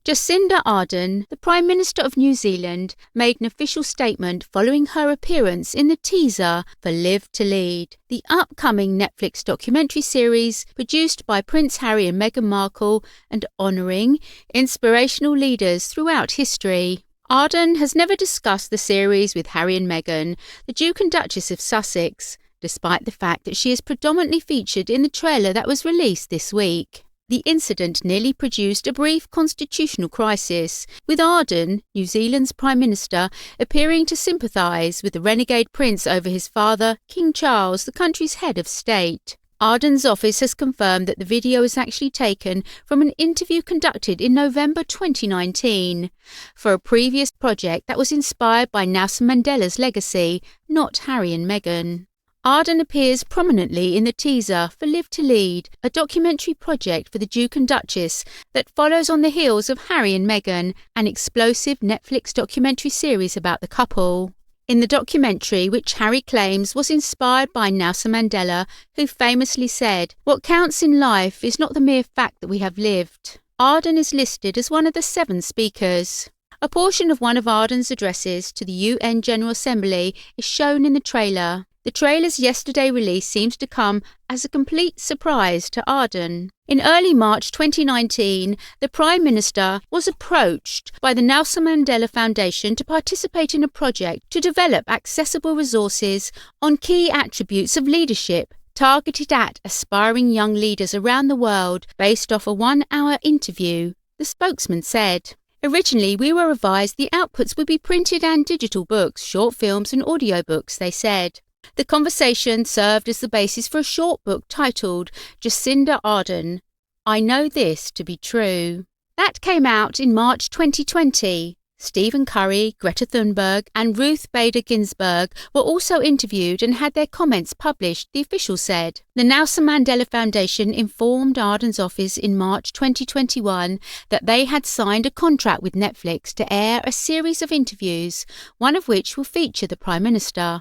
Jacinda Ardern, the Prime Minister of New Zealand, made an official statement following her appearance in the teaser for Live to Lead, the upcoming Netflix documentary series produced by Prince Harry and Meghan Markle and honouring inspirational leaders throughout history. Ardern has never discussed the series with Harry and Meghan, the Duke and Duchess of Sussex, despite the fact that she is predominantly featured in the trailer that was released this week. The incident nearly produced a brief constitutional crisis, with Ardern, New Zealand's Prime Minister, appearing to sympathise with the renegade prince over his father, King Charles, the country's head of state. Ardern's office has confirmed that the video is actually taken from an interview conducted in November 2019 for a previous project that was inspired by Nelson Mandela's legacy, not Harry and Meghan. Ardern appears prominently in the teaser for Live to Lead, a documentary project for the Duke and Duchess that follows on the heels of Harry and Meghan, an explosive Netflix documentary series about the couple. In the documentary, which Harry claims was inspired by Nelson Mandela, who famously said, "What counts in life is not the mere fact that we have lived," Ardern is listed as one of the 7 speakers. A portion of one of Ardern's addresses to the UN General Assembly is shown in the trailer. The trailer's yesterday release seems to come as a complete surprise to Ardern. In early March 2019, the Prime Minister was approached by the Nelson Mandela Foundation to participate in a project to develop accessible resources on key attributes of leadership targeted at aspiring young leaders around the world based off a 1-hour interview, the spokesman said. Originally, we were advised the outputs would be printed and digital books, short films and audiobooks, they said. The conversation served as the basis for a short book titled Jacinda Ardern, I Know This to Be True. That came out in March 2020. Stephen Curry, Greta Thunberg and Ruth Bader Ginsburg were also interviewed and had their comments published, the official said. The Nelson Mandela Foundation informed Ardern's office in March 2021 that they had signed a contract with Netflix to air a series of interviews, one of which will feature the Prime Minister.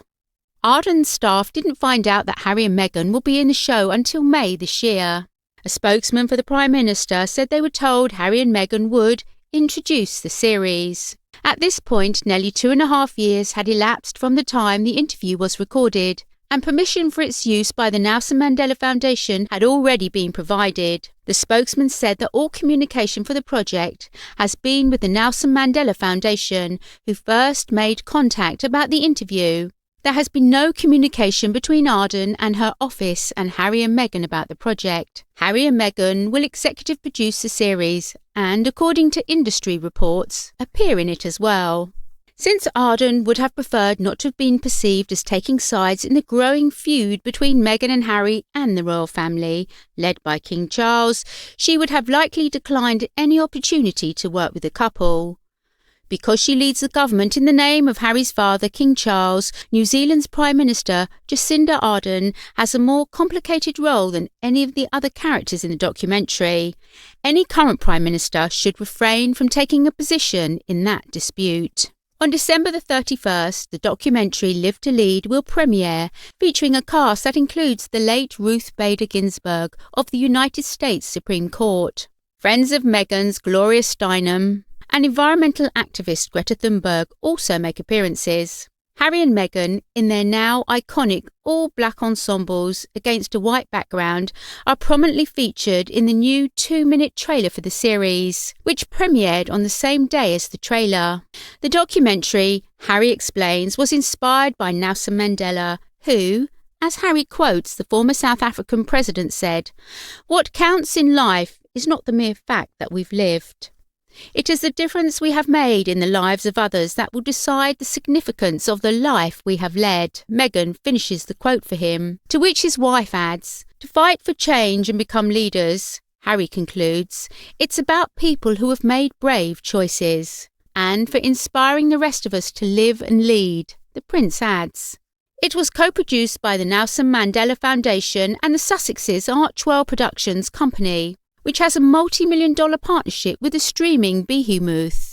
Ardern's staff didn't find out that Harry and Meghan will be in the show until May this year. A spokesman for the Prime Minister said they were told Harry and Meghan would introduce the series. At this point, nearly 2.5 years had elapsed from the time the interview was recorded, and permission for its use by the Nelson Mandela Foundation had already been provided. The spokesman said that all communication for the project has been with the Nelson Mandela Foundation, who first made contact about the interview. There has been no communication between Ardern and her office and Harry and Meghan about the project. Harry and Meghan will executive produce the series and, according to industry reports, appear in it as well. Since Ardern would have preferred not to have been perceived as taking sides in the growing feud between Meghan and Harry and the royal family, led by King Charles, she would have likely declined any opportunity to work with the couple. Because she leads the government in the name of Harry's father, King Charles, New Zealand's Prime Minister, Jacinda Ardern, has a more complicated role than any of the other characters in the documentary. Any current Prime Minister should refrain from taking a position in that dispute. On December the 31st, the documentary Live to Lead will premiere, featuring a cast that includes the late Ruth Bader Ginsburg of the United States Supreme Court, friends of Meghan's Gloria Steinem, and environmental activist Greta Thunberg also make appearances. Harry and Meghan, in their now iconic all-black ensembles against a white background, are prominently featured in the new 2-minute trailer for the series, which premiered on the same day as the trailer. The documentary, Harry explains, was inspired by Nelson Mandela, who, as Harry quotes the former South African president, said, "What counts in life is not the mere fact that we've lived. It is the difference we have made in the lives of others that will decide the significance of the life we have led." Meghan finishes the quote for him, to which his wife adds, "To fight for change and become leaders," Harry concludes, "it's about people who have made brave choices. And for inspiring the rest of us to live and lead," the Prince adds. It was co-produced by the Nelson Mandela Foundation and the Sussex's Archwell Productions company, which has a multi-million-dollar partnership with the streaming behemoth.